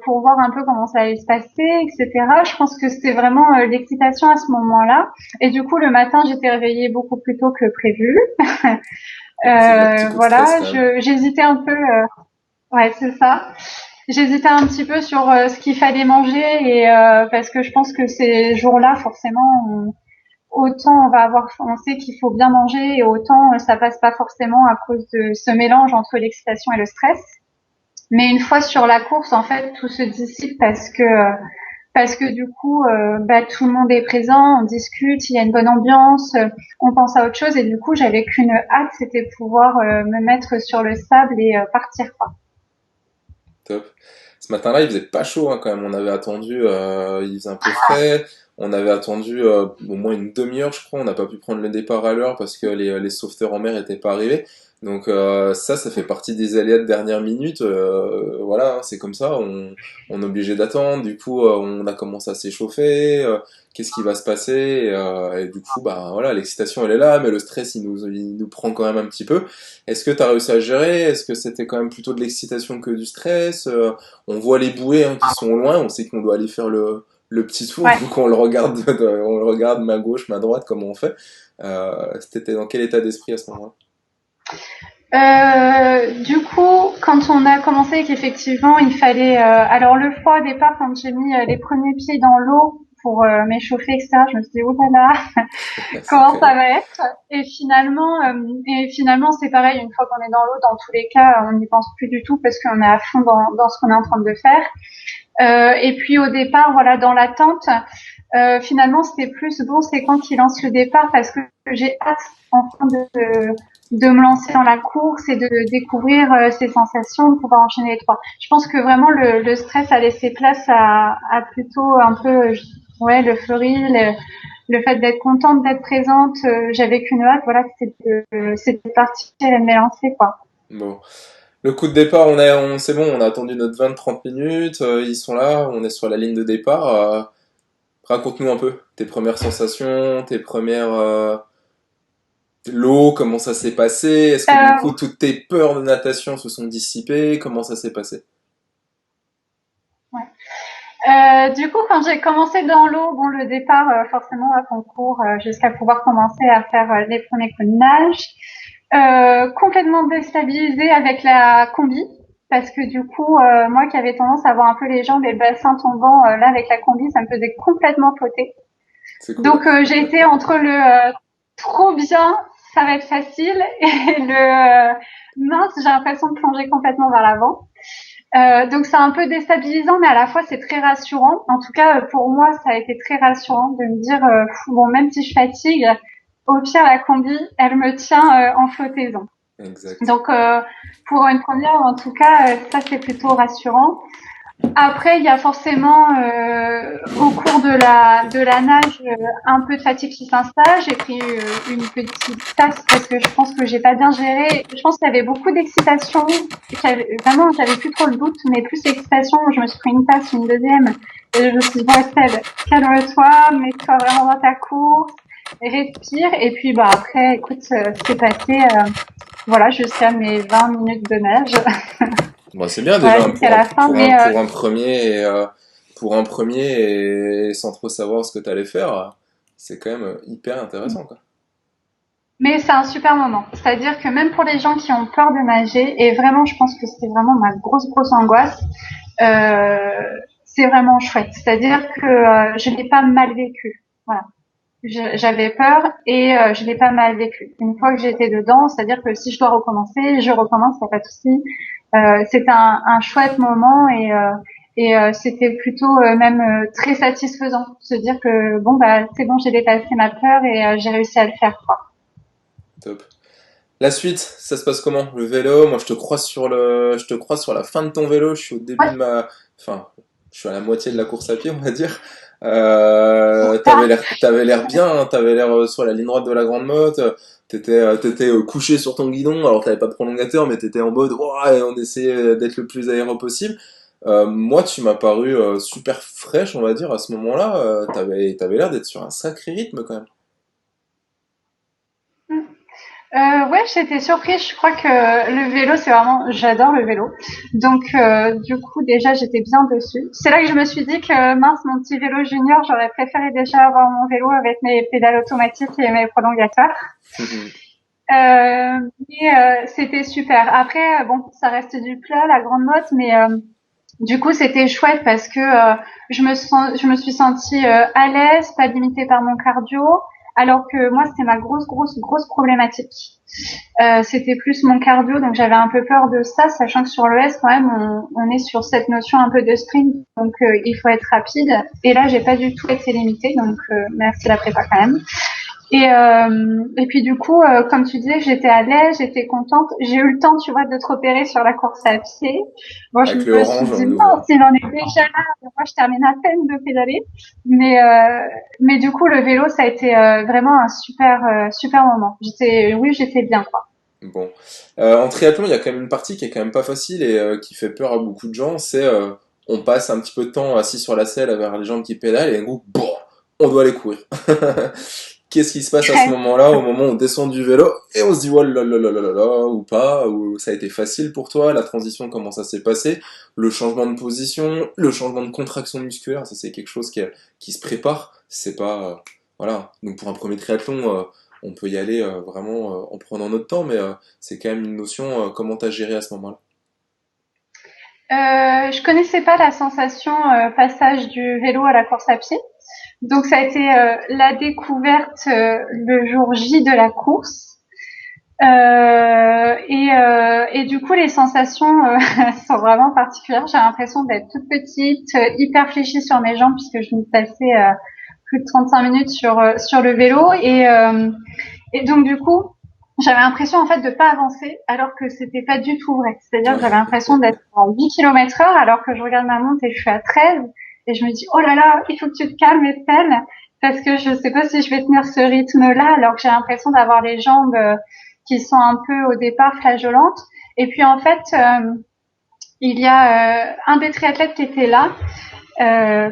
Pour voir un peu comment ça allait se passer, etc. Je pense que c'était vraiment l'excitation à ce moment-là. Et du coup, le matin, j'étais réveillée beaucoup plus tôt que prévu. Petit coup de stress Voilà, quand même. j'hésitais un peu. Ouais, c'est ça. J'hésitais un petit peu sur ce qu'il fallait manger, et parce que je pense que ces jours-là, forcément, autant on sait qu'il faut bien manger, et autant ça passe pas forcément à cause de ce mélange entre l'excitation et le stress. Mais une fois sur la course, en fait, tout se dissipe parce que du coup, bah, tout le monde est présent, on discute, il y a une bonne ambiance, on pense à autre chose, et du coup, j'avais qu'une hâte, c'était de pouvoir me mettre sur le sable et partir, quoi. Top. Ce matin-là, il faisait pas chaud hein, quand même. On avait attendu, il faisait un peu frais. On avait attendu au moins une demi-heure, je crois. On n'a pas pu prendre le départ à l'heure parce que les sauveteurs en mer étaient pas arrivés. Donc ça fait partie des aléas de dernière minute. Voilà, hein, c'est comme ça. On est obligé d'attendre. Du coup, on a commencé à s'échauffer. Qu'est-ce qui va se passer? Et du coup, bah voilà, l'excitation elle est là, mais le stress il nous prend quand même un petit peu. Est-ce que tu as réussi à gérer? Est-ce que c'était quand même plutôt de l'excitation que du stress? On voit les bouées hein, qui sont loin, on sait qu'on doit aller faire le petit tour, Ouais. donc on le regarde, on le regarde main gauche, main droite, comment on fait. C'était dans quel état d'esprit à ce moment-là? Du coup, quand on a commencé, qu'effectivement, il fallait. Alors le froid au départ, quand j'ai mis les premiers pieds dans l'eau pour m'échauffer, etc., je me suis dit oh là là, C'est comment quand ça même... va être. Et finalement, c'est pareil. Une fois qu'on est dans l'eau, dans tous les cas, on n'y pense plus du tout parce qu'on est à fond dans ce qu'on est en train de faire. Et puis au départ, voilà, dans l'attente, finalement, c'était plus bon, c'est quand il lance le départ, parce que j'ai hâte enfin de me lancer dans la course et de découvrir ces sensations, de pouvoir enchaîner les trois. Je pense que vraiment le stress a laissé place à plutôt un peu, ouais, l'euphorie, le fait d'être contente d'être présente. J'avais qu'une hâte, voilà, c'était de partir et de me lancer, quoi. Bon. Le coup de départ, c'est bon, on a attendu notre 20-30 minutes, ils sont là, on est sur la ligne de départ. Raconte-nous un peu tes premières sensations, tes premières... l'eau, comment ça s'est passé? Est-ce que du coup Euh, toutes tes peurs de natation se sont dissipées? Comment ça s'est passé? ouais. Du coup, quand j'ai commencé dans l'eau, bon, le départ, forcément, on court jusqu'à pouvoir commencer à faire les premiers coups de nage. Complètement déstabilisée avec la combi, parce que du coup, moi qui avais tendance à avoir un peu les jambes et le bassin tombant, là avec la combi, ça me faisait complètement poter. C'est cool. Donc j'ai été entre trop bien, ça va être facile, et mince, j'ai l'impression de plonger complètement vers l'avant. Donc c'est un peu déstabilisant, mais à la fois c'est très rassurant. En tout cas, pour moi, ça a été très rassurant de me dire, bon, même si je fatigue, au pire, la combi, elle me tient en flottaison. Exact. Donc pour une première, en tout cas, ça c'est plutôt rassurant. Après, il y a forcément au cours de la nage un peu de fatigue qui s'installe. J'ai pris une petite tasse parce que je pense que j'ai pas bien géré. Je pense qu'il y avait beaucoup d'excitation. Vraiment, j'avais plus trop le doute, mais plus l'excitation. Je me suis pris une tasse, une deuxième, et je me suis dit bon Estelle, calme-toi, mets-toi vraiment dans ta course, respire. Et puis bah après, écoute, c'est passé. Voilà, jusqu'à mes 20 minutes de nage. Bon, c'est bien déjà Voilà, hein, jusqu'à la fin. Mais pour un premier pour un premier et sans trop savoir ce que tu allais faire, c'est quand même hyper intéressant quoi. Mais c'est un super moment. C'est-à-dire que même pour les gens qui ont peur de nager, et vraiment, je pense que c'était vraiment ma grosse angoisse, euh, c'est vraiment chouette. C'est-à-dire que je l'ai pas mal vécu. Voilà. J'avais peur et je l'ai pas mal vécu. Une fois que j'étais dedans, c'est-à-dire que si je dois recommencer, je recommence, y a pas de souci. C'était un chouette moment et c'était plutôt même très satisfaisant de se dire que bon bah c'est bon, j'ai dépassé ma peur et j'ai réussi à le faire quoi. Top. La suite, ça se passe comment? Le vélo, moi je te croise sur la fin de ton vélo, je suis au début Ouais, de enfin, je suis à la moitié de la course à pied, on va dire. T'avais l'air bien, hein, t'avais l'air sur la ligne droite de la Grande Motte, t'étais couché sur ton guidon, alors t'avais pas de prolongateur, mais t'étais en mode, ouais, on essayait d'être le plus aérien possible. Moi, tu m'as paru super fraîche, on va dire, à ce moment-là. T'avais l'air d'être sur un sacré rythme quand même. ouais, j'étais surprise. Je crois que le vélo, c'est vraiment, j'adore le vélo. Donc, du coup, déjà, j'étais bien dessus. C'est là que je me suis dit que mince, mon petit vélo junior, j'aurais préféré déjà avoir mon vélo avec mes pédales automatiques et mes prolongateurs. Mais c'était super. Après, bon, ça reste du plat, la grande motte, mais du coup, c'était chouette parce que je me suis sentie à l'aise, pas limitée par mon cardio, alors que moi, c'était ma grosse problématique. C'était plus mon cardio, donc j'avais un peu peur de ça, sachant que sur le S, quand même, on est sur cette notion un peu de sprint, donc il faut être rapide. Et là, j'ai pas du tout été limitée, donc merci la prépa quand même. Et puis du coup, comme tu disais, j'étais à l'aise, j'étais contente. J'ai eu le temps, tu vois, de te repérer sur la course à pied. Bon, je Avec le me suis orange, dit, nouveau. non, s'il en est déjà là, moi je termine à peine de pédaler. Mais, mais du coup, le vélo, ça a été vraiment un super moment. Oui, j'étais bien, quoi. Bon. En triathlon, il y a quand même une partie qui est quand même pas facile et qui fait peur à beaucoup de gens. C'est on passe un petit peu de temps assis sur la selle avec les jambes qui pédalent et d'un coup, bon, on doit aller courir. Qu'est-ce qui se passe à ce moment-là, au moment où on descend du vélo et on se dit, oh là là là là là là, ou pas, ou ça a été facile pour toi, la transition, comment ça s'est passé, le changement de position, le changement de contraction musculaire, ça c'est quelque chose qui se prépare, c'est pas, voilà. Donc pour un premier triathlon, on peut y aller vraiment en prenant notre temps, mais c'est quand même une notion, comment t'as géré à ce moment-là. Je connaissais pas la sensation passage du vélo à la course à pied. Donc ça a été la découverte le jour J de la course. Et du coup, les sensations sont vraiment particulières. J'ai l'impression d'être toute petite, hyper fléchie sur mes jambes puisque je me passais plus de 35 minutes sur le vélo. Et donc, du coup, j'avais l'impression en fait de pas avancer alors que c'était pas du tout vrai. C'est-à-dire que j'avais l'impression d'être à 8 km heure alors que je regarde ma montre et je suis à 13 et je me dis, oh là là, il faut que tu te calmes, Estelle, parce que je sais pas si je vais tenir ce rythme-là alors que j'ai l'impression d'avoir les jambes qui sont un peu au départ flageolantes. Et puis en fait, il y a un des triathlètes qui était là,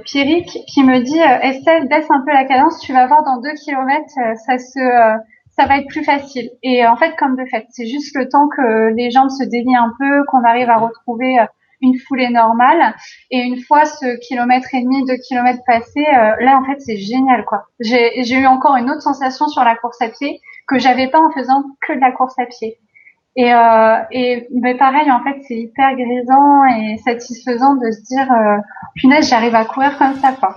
Pierrick, qui me dit Estelle, baisse un peu la cadence, tu vas voir dans 2 kilomètres, ça va être plus facile. Et en fait, comme de fait, c'est juste le temps que les jambes se délient un peu, qu'on arrive à Mhm. retrouver une foulée normale. Et une fois ce kilomètre et demi, 2 kilomètres passés, là en fait c'est génial quoi. J'ai eu encore une autre sensation sur la course à pied que j'avais pas en faisant que de la course à pied. Et mais pareil, en fait, c'est hyper grisant et satisfaisant de se dire, punaise, j'arrive à courir comme ça, quoi.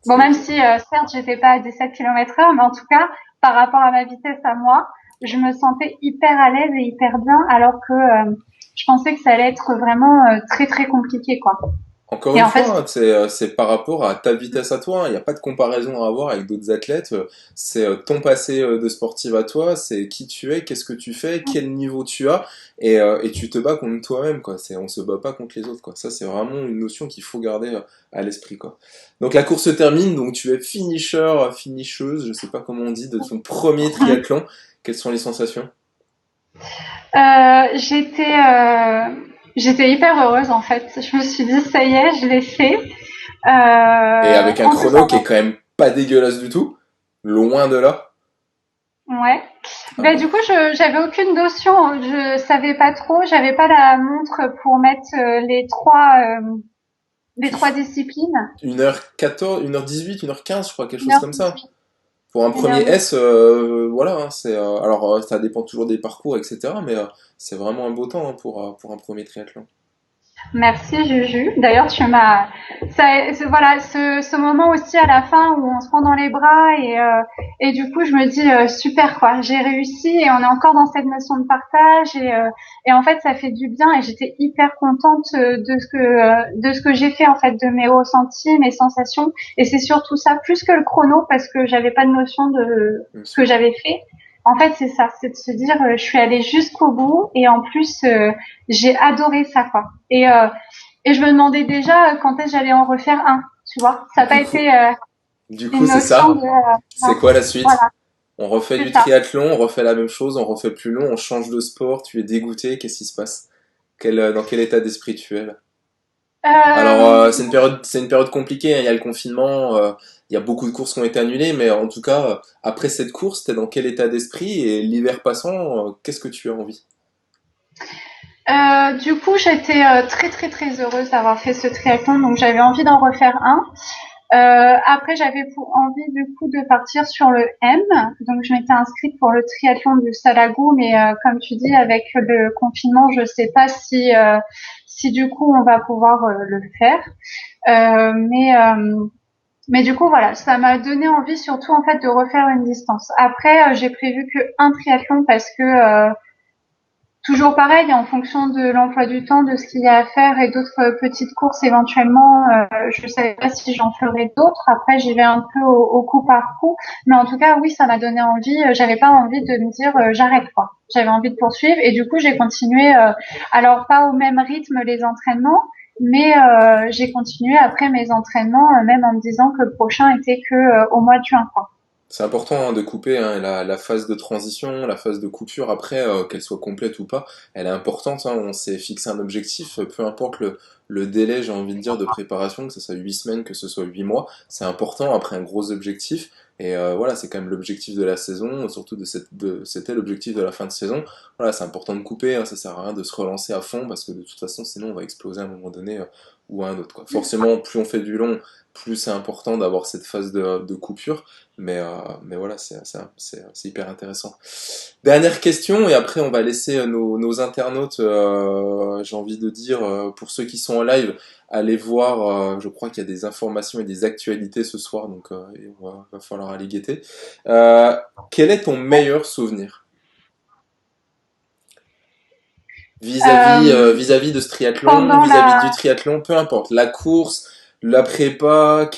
Bon, C'est même si, certes, j'étais pas à 17 km/h, mais en tout cas, par rapport à ma vitesse à moi, je me sentais hyper à l'aise et hyper bien, alors que je pensais que ça allait être vraiment très très compliqué, quoi. Encore Et une en fait, fois, hein, c'est par rapport à ta vitesse à toi. Il n'y a pas de comparaison à avoir avec d'autres athlètes. C'est ton passé de sportive à toi, c'est qui tu es, qu'est-ce que tu fais, quel niveau tu as, et tu te bats contre toi-même, quoi. On se bat pas contre les autres, quoi. Ça, c'est vraiment une notion qu'il faut garder à l'esprit, quoi. Donc la course se termine, donc tu es finisher, finisheuse, je sais pas comment on dit, de ton premier triathlon. Quelles sont les sensations? j'étais j'étais hyper heureuse en fait. Je me suis dit ça y est, je l'ai fait. Et avec un En plus, chrono qui est quand même pas dégueulasse du tout, loin de là. ouais. Ah Ben bon. du coup, j'avais aucune notion. Je savais pas trop. J'avais pas la montre pour mettre les Tu trois fais disciplines. 1h14, 1h18, 1h15, je crois, quelque chose comme ça. 1h18, Pour un premier 1h18. S, voilà, hein, alors ça dépend toujours des parcours, etc. Mais c'est vraiment un beau temps hein, pour un premier triathlon. Merci Juju. D'ailleurs, voilà, ce moment aussi à la fin où on se prend dans les bras et du coup, je me dis super quoi, j'ai réussi et on est encore dans cette notion de partage et en fait, ça fait du bien et j'étais hyper contente de ce que j'ai fait en fait, de mes ressentis, mes sensations et c'est surtout ça plus que le chrono parce que j'avais pas de notion de Bien ce que sûr. j'avais fait. En fait, c'est ça, c'est de se dire je suis allée jusqu'au bout et en plus j'ai adoré ça quoi. Et je me demandais déjà quand est-ce que j'allais en refaire un, tu vois. Ça n'a Du pas coup, été du coup, une c'est notion ça. de C'est non, quoi la suite? voilà, On refait c'est du ça. triathlon, on refait la même chose, on refait plus long, on change de sport, tu es dégoûté, qu'est-ce qui se passe? Dans quel état d'esprit tu es là? Alors, Euh, c'est une période compliquée, hein. Il y a le confinement, il y a beaucoup de courses qui ont été annulées, mais en tout cas, après cette course, t'es dans quel état d'esprit et l'hiver passant, qu'est-ce que tu as envie? du coup, j'étais très très très heureuse d'avoir fait ce triathlon, donc j'avais envie d'en refaire un. Après, j'avais envie du coup de partir sur le M, donc je m'étais inscrite pour le triathlon du Salagou, mais comme tu dis, avec le confinement, je sais pas si du coup on va pouvoir le faire. Euh, mais euh, Mais du coup, voilà, ça m'a donné envie surtout en fait de refaire une distance. Après, j'ai prévu que un triathlon parce que toujours pareil, en fonction de l'emploi du temps, de ce qu'il y a à faire et d'autres petites courses éventuellement, je ne savais pas si j'en ferais d'autres. Après, j'y vais un peu au coup par coup, mais en tout cas, oui, ça m'a donné envie. J'avais pas envie de me dire j'arrête quoi. J'avais envie de poursuivre et du coup, j'ai continué. Alors pas au même rythme les entraînements, mais j'ai continué après mes entraînements, même en me disant que le prochain était que au mois de juin quoi. C'est important hein, de couper hein, la phase de transition, la phase de coupure après, qu'elle soit complète ou pas, elle est importante. Hein. On s'est fixé un objectif, peu importe le délai, j'ai envie de dire, de préparation, que ce soit 8 semaines, que ce soit 8 mois, c'est important après un gros objectif. Et voilà, c'est quand même l'objectif de la saison, surtout c'était l'objectif de la fin de saison. Voilà, c'est important de couper, hein, ça sert à rien de se relancer à fond parce que de toute façon, sinon on va exploser à un moment donné ou à un autre. Quoi. Forcément, plus on fait du long, plus c'est important d'avoir cette phase de coupure. Mais voilà, c'est hyper intéressant. Dernière question, et après on va laisser nos internautes, j'ai envie de dire, pour ceux qui sont en live, allez voir, je crois qu'il y a des informations et des actualités ce soir, donc va falloir aller guetter. Euh, Quel est ton meilleur souvenir Euh, vis-à-vis de ce triathlon, Pendant vis-à-vis du la triathlon, peu importe, la course, la prépa,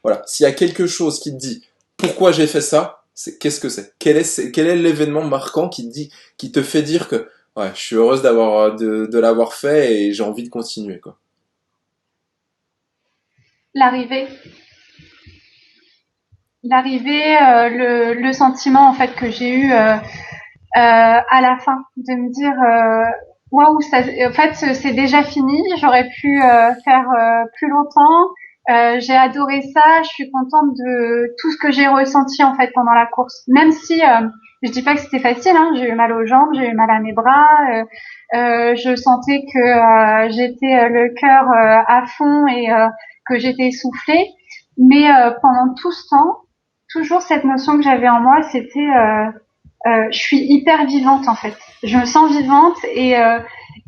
voilà, s'il y a quelque chose qui te dit pourquoi j'ai fait ça, qu'est-ce que c'est? Quel est l'événement marquant qui te fait dire que ouais, je suis heureuse de l'avoir fait et j'ai envie de continuer quoi. l'arrivée, l'arrivée, le sentiment en fait que j'ai eu à la fin, de me dire waouh, ça, en fait c'est déjà fini, j'aurais pu faire plus longtemps. J'ai adoré ça, je suis contente de tout ce que j'ai ressenti en fait pendant la course. Même si je dis pas que c'était facile, hein, j'ai eu mal aux jambes, j'ai eu mal à mes bras, je sentais que j'étais le cœur à fond et que j'étais essoufflée. Mais pendant tout ce temps, toujours cette notion que j'avais en moi, c'était je suis hyper vivante en fait. Je me sens vivante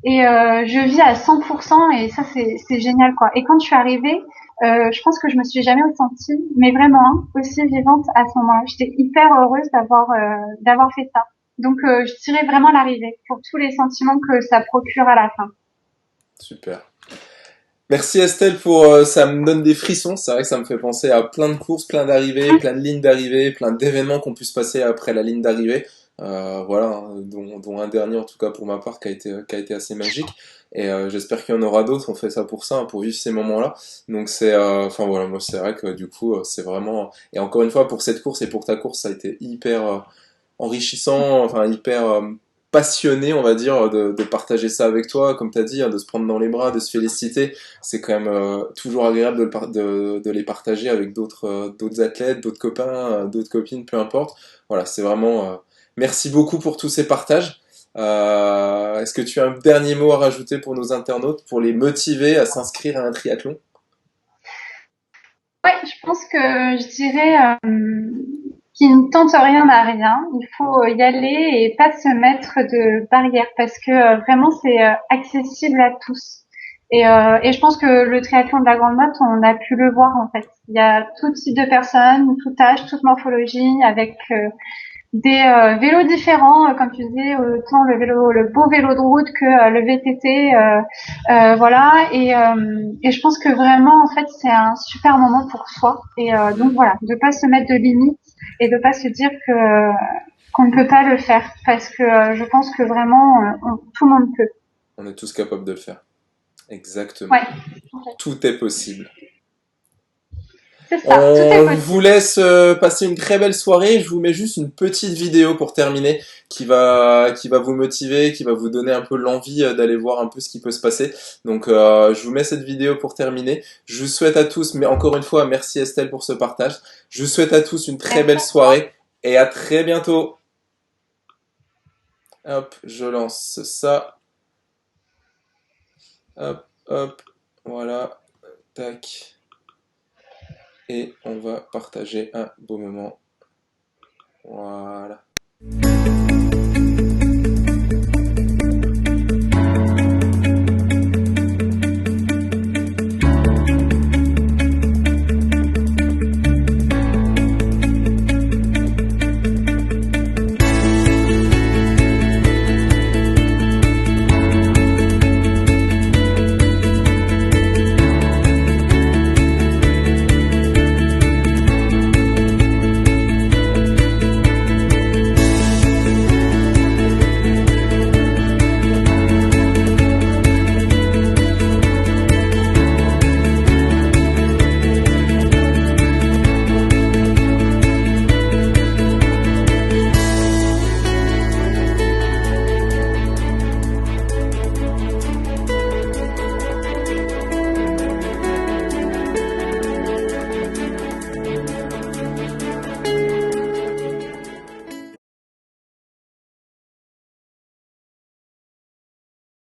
et je vis à 100% et ça c'est génial quoi. Et quand je suis arrivée, je pense que je me suis jamais sentie, mais vraiment hein, aussi vivante à ce moment-là. J'étais hyper heureuse d'avoir fait ça. Donc je dirais vraiment l'arrivée pour tous les sentiments que ça procure à la fin. Super. Merci Estelle pour ça me donne des frissons. C'est vrai que ça me fait penser à plein de courses, plein d'arrivées, plein de lignes d'arrivée, plein d'événements qu'on puisse passer après la ligne d'arrivée. Voilà, hein, dont un dernier en tout cas pour ma part qui a été assez magique. Et j'espère qu'il y en aura d'autres. On fait ça pour ça, hein, pour vivre ces moments-là. Donc c'est, enfin voilà, moi c'est vrai que du coup c'est vraiment. Et encore une fois pour cette course et pour ta course, ça a été hyper enrichissant, enfin hyper passionné, on va dire, de partager ça avec toi, comme tu as dit, hein, de se prendre dans les bras, de se féliciter. C'est quand même toujours agréable de les partager avec d'autres athlètes, d'autres copains, d'autres copines, peu importe. Voilà, c'est vraiment... merci beaucoup pour tous ces partages. Est-ce que tu as un dernier mot à rajouter pour nos internautes, pour les motiver à s'inscrire à un triathlon? Ouais, je pense que je dirais qui ne tente rien n'a rien. Il faut y aller et pas se mettre de barrières parce que vraiment c'est accessible à tous. Et je pense que le triathlon de la Grande Motte, on a pu le voir en fait. Il y a tout type de personnes, tout âge, toute morphologie, avec des vélos différents, comme tu disais, autant le beau vélo de route que le VTT, voilà. Et je pense que vraiment, en fait, c'est un super moment pour soi. Et donc voilà, de pas se mettre de limites et de pas se dire que qu'on ne peut pas le faire, parce que je pense que vraiment, tout le monde peut. On est tous capables de le faire. Exactement. Ouais, Tout est possible. c'est ça, tout est On vous possible. laisse passer une très belle soirée. Je vous mets juste une petite vidéo pour terminer qui va vous motiver, qui va vous donner un peu l'envie d'aller voir un peu ce qui peut se passer. Donc je vous mets cette vidéo pour terminer. Je vous souhaite à tous, mais encore une fois, merci Estelle pour ce partage. Je vous souhaite à tous une très Merci belle à toi. soirée et à très bientôt. Hop, je lance ça. Hop, hop, voilà, tac. Et on va partager un beau moment. Voilà.